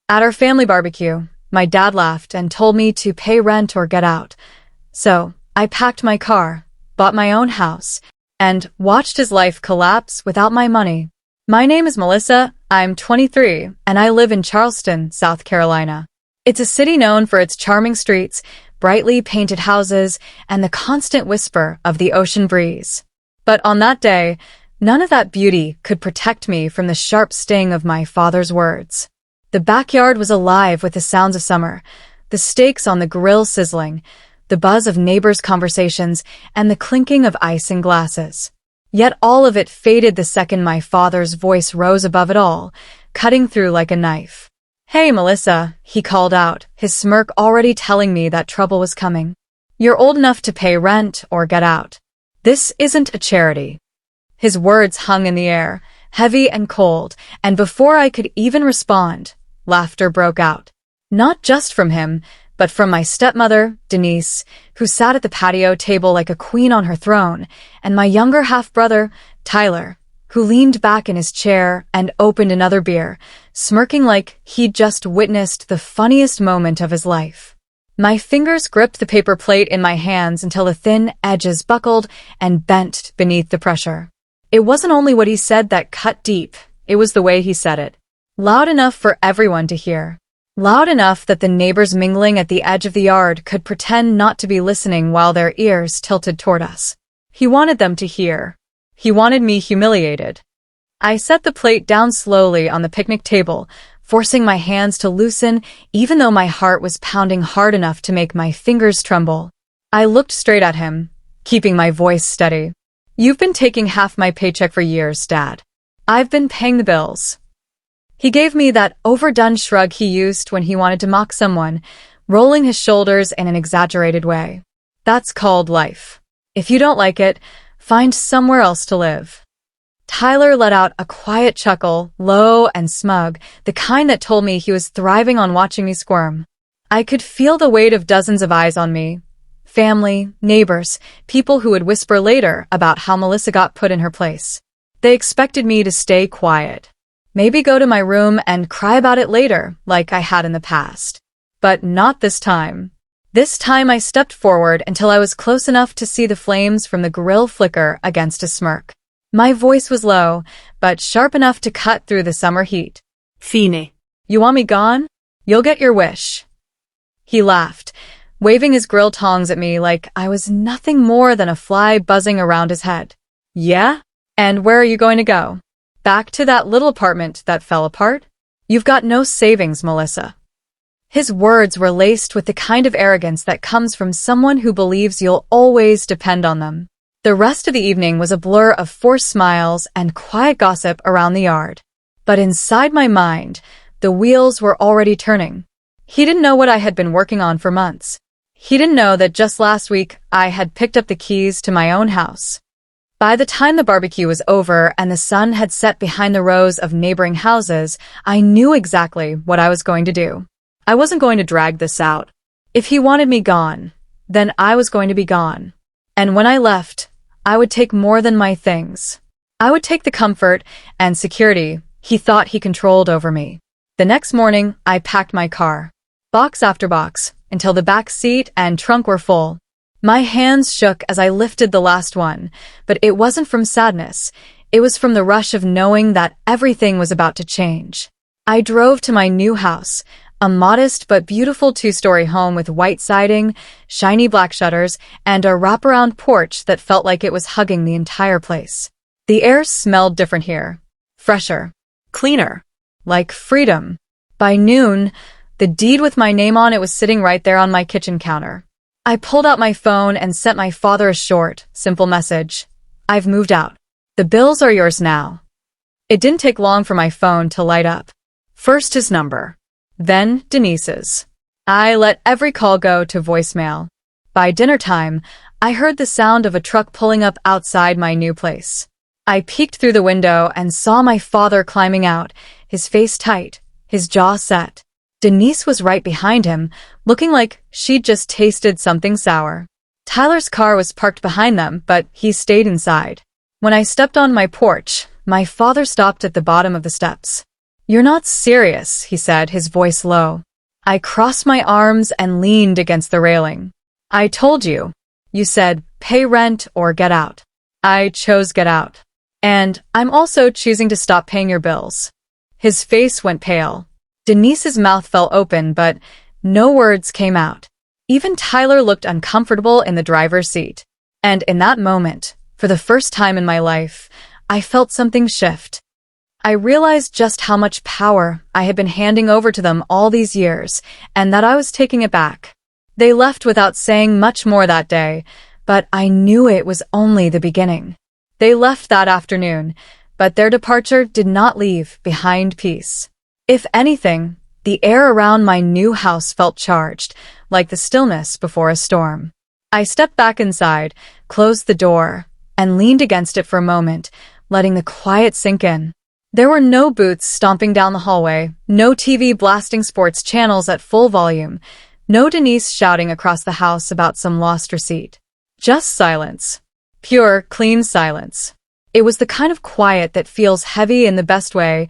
At our family barbecue, my dad laughed and told me to pay rent or get out. So, I packed my car, bought my own house, and watched his life collapse without my money. My name is Melissa, I'm 23, and I live in Charleston, South Carolina. It's a city known for its charming streets, brightly painted houses, and the constant whisper of the ocean breeze. But on that day, none of that beauty could protect me from the sharp sting of my father's words. The backyard was alive with the sounds of summer, the steaks on the grill sizzling, the buzz of neighbors' conversations, and the clinking of ice in glasses. Yet all of it faded the second my father's voice rose above it all, cutting through like a knife. "Hey, Melissa," he called out, his smirk already telling me that trouble was coming. "You're old enough to pay rent or get out. This isn't a charity." His words hung in the air, heavy and cold, and before I could even respond, laughter broke out. Not just from him, but from my stepmother, Denise, who sat at the patio table like a queen on her throne, and my younger half-brother, Tyler, who leaned back in his chair and opened another beer, smirking like he'd just witnessed the funniest moment of his life. My fingers gripped the paper plate in my hands until the thin edges buckled and bent beneath the pressure. It wasn't only what he said that cut deep, it was the way he said it. Loud enough for everyone to hear. Loud enough that the neighbors mingling at the edge of the yard could pretend not to be listening while their ears tilted toward us. He wanted them to hear. He wanted me humiliated. I set the plate down slowly on the picnic table, forcing my hands to loosen even though my heart was pounding hard enough to make my fingers tremble. I looked straight at him, keeping my voice steady. "You've been taking half my paycheck for years, Dad. I've been paying the bills." He gave me that overdone shrug he used when he wanted to mock someone, rolling his shoulders in an exaggerated way. "That's called life. If you don't like it, find somewhere else to live." Tyler let out a quiet chuckle, low and smug, the kind that told me he was thriving on watching me squirm. I could feel the weight of dozens of eyes on me. Family, neighbors, people who would whisper later about how Melissa got put in her place. They expected me to stay quiet. Maybe go to my room and cry about it later, like I had in the past. But not this time. This time I stepped forward until I was close enough to see the flames from the grill flicker against a smirk. My voice was low, but sharp enough to cut through the summer heat. "Fine. You want me gone? You'll get your wish." He laughed, waving his grill tongs at me like I was nothing more than a fly buzzing around his head. "Yeah? And where are you going to go? Back to that little apartment that fell apart? You've got no savings, Melissa." His words were laced with the kind of arrogance that comes from someone who believes you'll always depend on them. The rest of the evening was a blur of forced smiles and quiet gossip around the yard. But inside my mind, the wheels were already turning. He didn't know what I had been working on for months. He didn't know that just last week I had picked up the keys to my own house. By the time the barbecue was over and the sun had set behind the rows of neighboring houses, I knew exactly what I was going to do. I wasn't going to drag this out. If he wanted me gone, then I was going to be gone. And when I left, I would take more than my things. I would take the comfort and security he thought he controlled over me. The next morning, I packed my car, box after box, until the back seat and trunk were full. My hands shook as I lifted the last one, but it wasn't from sadness. It was from the rush of knowing that everything was about to change. I drove to my new house, a modest but beautiful two-story home with white siding, shiny black shutters, and a wraparound porch that felt like it was hugging the entire place. The air smelled different here. Fresher. Cleaner. Like freedom. By noon, the deed with my name on it was sitting right there on my kitchen counter. I pulled out my phone and sent my father a short, simple message. "I've moved out. The bills are yours now." It didn't take long for my phone to light up. First his number. Then Denise's. I let every call go to voicemail. By dinner time, I heard the sound of a truck pulling up outside my new place. I peeked through the window and saw my father climbing out, his face tight, his jaw set. Denise was right behind him, looking like she'd just tasted something sour. Tyler's car was parked behind them, but he stayed inside. When I stepped on my porch, my father stopped at the bottom of the steps. "You're not serious," he said, his voice low. I crossed my arms and leaned against the railing. "I told you. You said, pay rent or get out. I chose get out. And I'm also choosing to stop paying your bills." His face went pale. Denise's mouth fell open, but no words came out. Even Tyler looked uncomfortable in the driver's seat. And in that moment, for the first time in my life, I felt something shift. I realized just how much power I had been handing over to them all these years, and that I was taking it back. They left without saying much more that day, but I knew it was only the beginning. They left that afternoon, but their departure did not leave behind peace. If anything, the air around my new house felt charged, like the stillness before a storm. I stepped back inside, closed the door, and leaned against it for a moment, letting the quiet sink in. There were no boots stomping down the hallway, no TV blasting sports channels at full volume, no Denise shouting across the house about some lost receipt. Just silence. Pure, clean silence. It was the kind of quiet that feels heavy in the best way,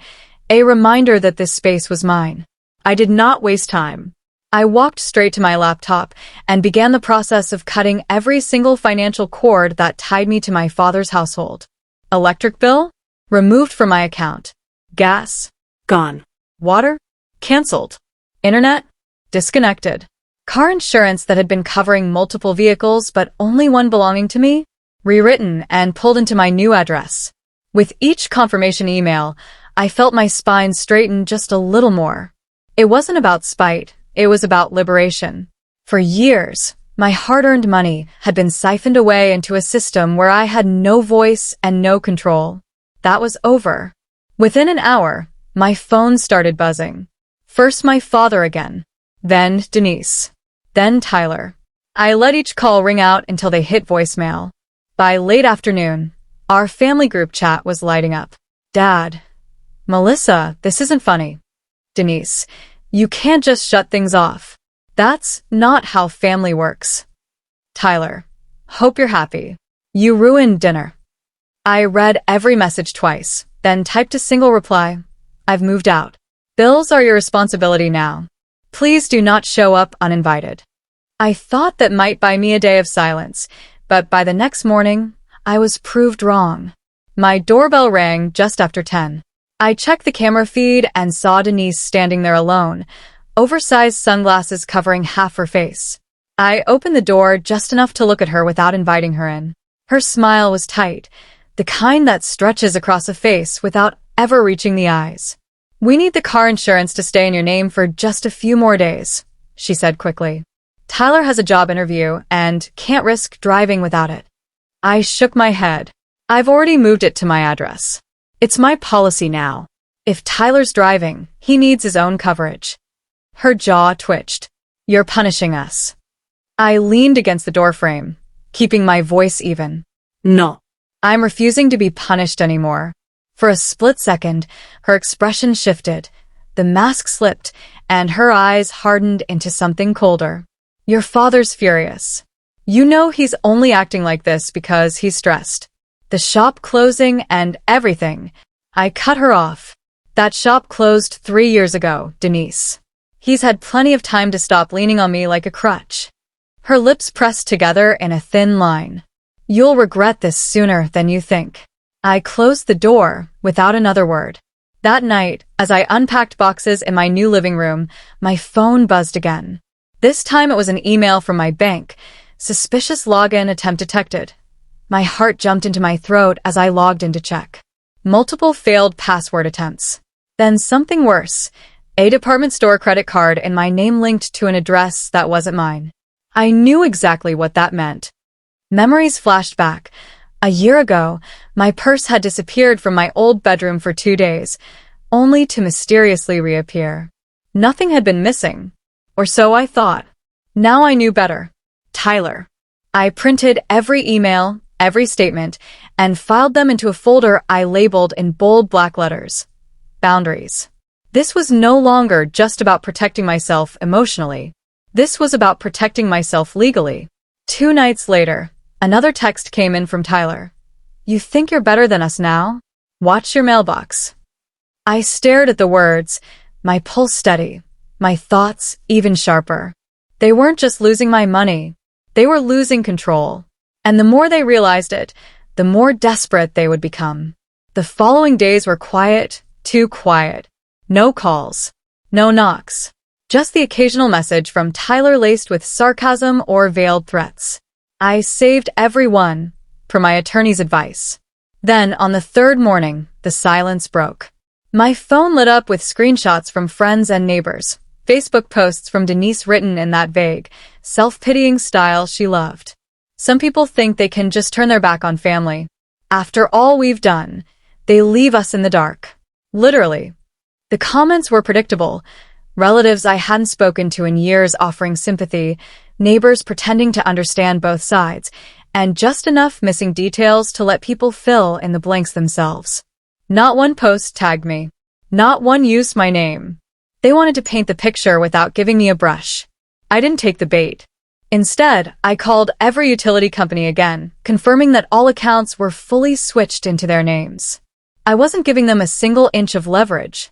a reminder that this space was mine. I did not waste time. I walked straight to my laptop and began the process of cutting every single financial cord that tied me to my father's household. Electric bill? Removed from my account. Gas? Gone. Water? Cancelled. Internet? Disconnected. Car insurance that had been covering multiple vehicles but only one belonging to me? Rewritten and pulled into my new address. With each confirmation email, I felt my spine straighten just a little more. It wasn't about spite, it was about liberation. For years, my hard-earned money had been siphoned away into a system where I had no voice and no control. That was over. Within an hour, my phone started buzzing. First my father again, then Denise, then Tyler. I let each call ring out until they hit voicemail. By late afternoon, our family group chat was lighting up. "Dad, Melissa, this isn't funny. Denise, you can't just shut things off. That's not how family works. Tyler, hope you're happy. You ruined dinner." I read every message twice, then typed a single reply. "I've moved out. Bills are your responsibility now. Please do not show up uninvited." I thought that might buy me a day of silence, but by the next morning, I was proved wrong. My doorbell rang just after 10. I checked the camera feed and saw Denise standing there alone, oversized sunglasses covering half her face. I opened the door just enough to look at her without inviting her in. Her smile was tight, the kind that stretches across a face without ever reaching the eyes. "We need the car insurance to stay in your name for just a few more days," she said quickly. "Tyler has a job interview and can't risk driving without it." I shook my head. "I've already moved it to my address. It's my policy now. If Tyler's driving, he needs his own coverage." Her jaw twitched. "You're punishing us." I leaned against the doorframe, keeping my voice even. "No. I'm refusing to be punished anymore." For a split second, her expression shifted, the mask slipped, and her eyes hardened into something colder. "Your father's furious. You know he's only acting like this because he's stressed. The shop closing and everything." I cut her off. "That shop closed 3 years ago, Denise. He's had plenty of time to stop leaning on me like a crutch." Her lips pressed together in a thin line. "You'll regret this sooner than you think." I closed the door without another word. That night, as I unpacked boxes in my new living room, my phone buzzed again. This time it was an email from my bank. Suspicious login attempt detected. My heart jumped into my throat as I logged in to check. Multiple failed password attempts. Then something worse. A department store credit card and my name linked to an address that wasn't mine. I knew exactly what that meant. Memories flashed back. A year ago, my purse had disappeared from my old bedroom for 2 days, only to mysteriously reappear. Nothing had been missing, or so I thought. Now I knew better. Tyler. I printed every email, every statement, and filed them into a folder I labeled in bold black letters. Boundaries. This was no longer just about protecting myself emotionally. This was about protecting myself legally. 2 nights later, another text came in from Tyler. "You think you're better than us now? Watch your mailbox." I stared at the words, my pulse steady, my thoughts even sharper. They weren't just losing my money. They were losing control. And the more they realized it, the more desperate they would become. The following days were quiet, too quiet. No calls. No knocks. Just the occasional message from Tyler laced with sarcasm or veiled threats. I saved every one, per my attorney's advice. Then, on the third morning, the silence broke. My phone lit up with screenshots from friends and neighbors, Facebook posts from Denise written in that vague, self-pitying style she loved. Some people think they can just turn their back on family. After all we've done, they leave us in the dark. Literally. The comments were predictable. Relatives I hadn't spoken to in years offering sympathy, neighbors pretending to understand both sides, and just enough missing details to let people fill in the blanks themselves. Not one post tagged me. Not one used my name. They wanted to paint the picture without giving me a brush. I didn't take the bait. Instead, I called every utility company again, confirming that all accounts were fully switched into their names. I wasn't giving them a single inch of leverage.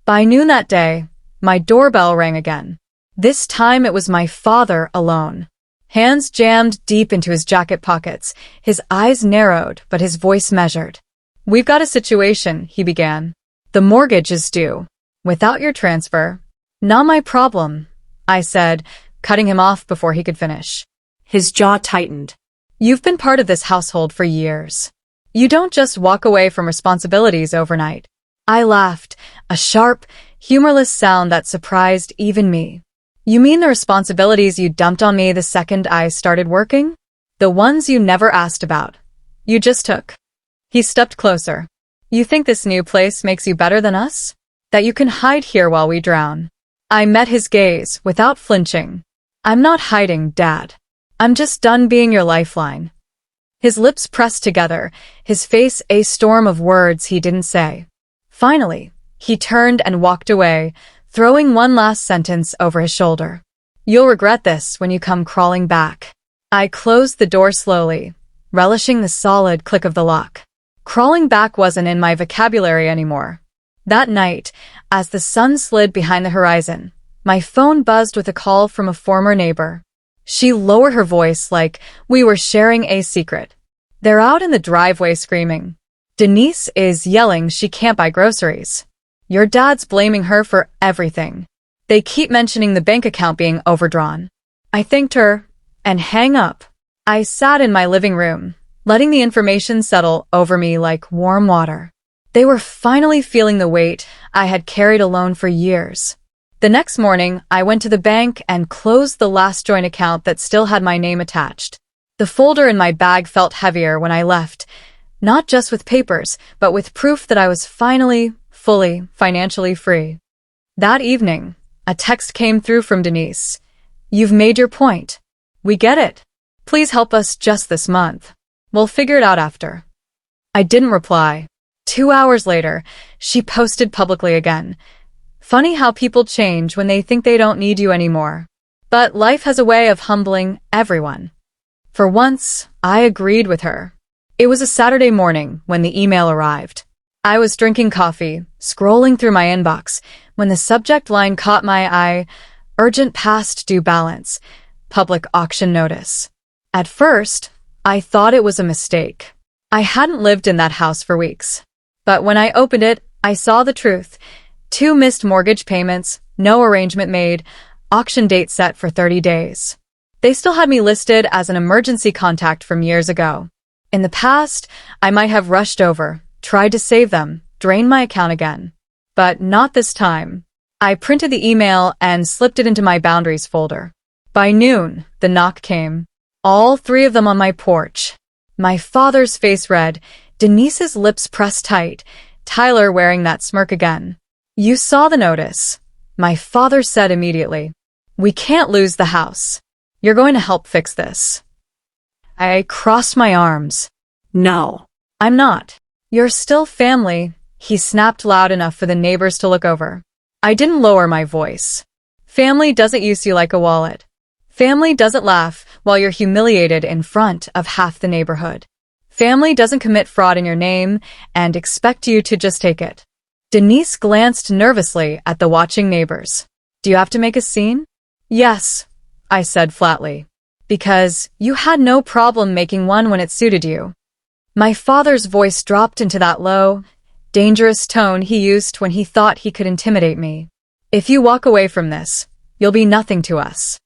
By noon that day, my doorbell rang again. This time it was my father alone. Hands jammed deep into his jacket pockets, his eyes narrowed, but his voice measured. "We've got a situation," he began. "The mortgage is due. Without your transfer." "Not my problem," I said, cutting him off before he could finish. His jaw tightened. "You've been part of this household for years. You don't just walk away from responsibilities overnight." I laughed, a sharp, humorless sound that surprised even me. "You mean the responsibilities you dumped on me the second I started working? The ones you never asked about. You just took." He stepped closer. "You think this new place makes you better than us? That you can hide here while we drown?" I met his gaze without flinching. "I'm not hiding, Dad. I'm just done being your lifeline." His lips pressed together, his face a storm of words he didn't say. Finally, he turned and walked away, throwing one last sentence over his shoulder. "You'll regret this when you come crawling back." I closed the door slowly, relishing the solid click of the lock. Crawling back wasn't in my vocabulary anymore. That night, as the sun slid behind the horizon, my phone buzzed with a call from a former neighbor. She lowered her voice like we were sharing a secret. "They're out in the driveway screaming. Denise is yelling she can't buy groceries. Your dad's blaming her for everything. They keep mentioning the bank account being overdrawn." I thanked her and hang up. I sat in my living room, letting the information settle over me like warm water. They were finally feeling the weight I had carried alone for years. The next morning, I went to the bank and closed the last joint account that still had my name attached. The folder in my bag felt heavier when I left, not just with papers, but with proof that I was finally, fully, financially free. That evening, a text came through from Denise. "You've made your point. We get it. Please help us just this month. We'll figure it out after." I didn't reply. 2 hours later, she posted publicly again. "Funny how people change when they think they don't need you anymore. But life has a way of humbling everyone." For once, I agreed with her. It was a Saturday morning when the email arrived. I was drinking coffee, scrolling through my inbox, when the subject line caught my eye: "Urgent past due balance. Public auction notice." At first, I thought it was a mistake. I hadn't lived in that house for weeks. But when I opened it, I saw the truth. 2 missed mortgage payments, no arrangement made, auction date set for 30 days. They still had me listed as an emergency contact from years ago. In the past, I might have rushed over, tried to save them, drained my account again. But not this time. I printed the email and slipped it into my boundaries folder. By noon, the knock came. All 3 of them on my porch. My father's face red, Denise's lips pressed tight, Tyler wearing that smirk again. "You saw the notice," my father said immediately. "We can't lose the house. You're going to help fix this." I crossed my arms. "No, I'm not." "You're still family," he snapped loud enough for the neighbors to look over. I didn't lower my voice. "Family doesn't use you like a wallet. Family doesn't laugh while you're humiliated in front of half the neighborhood. Family doesn't commit fraud in your name and expect you to just take it." Denise glanced nervously at the watching neighbors. Do you have to make a scene? Yes, I said flatly. Because you had no problem making one when it suited you. My father's voice dropped into that low, dangerous tone he used when he thought he could intimidate me. If you walk away from this, you'll be nothing to us.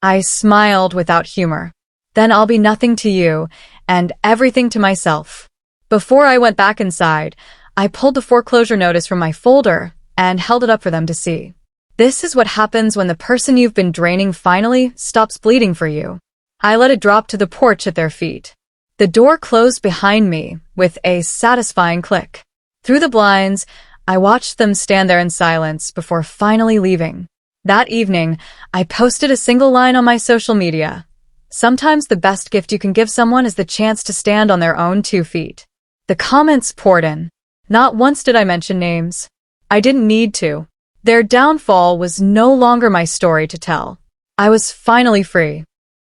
I smiled without humor. Then I'll be nothing to you and everything to myself. Before I went back inside, I pulled the foreclosure notice from my folder and held it up for them to see. This is what happens when the person you've been draining finally stops bleeding for you. I let it drop to the porch at their feet. The door closed behind me with a satisfying click. Through the blinds, I watched them stand there in silence before finally leaving. That evening, I posted a single line on my social media. Sometimes the best gift you can give someone is the chance to stand on their own 2 feet. The comments poured in. Not once did I mention names. I didn't need to. Their downfall was no longer my story to tell. I was finally free.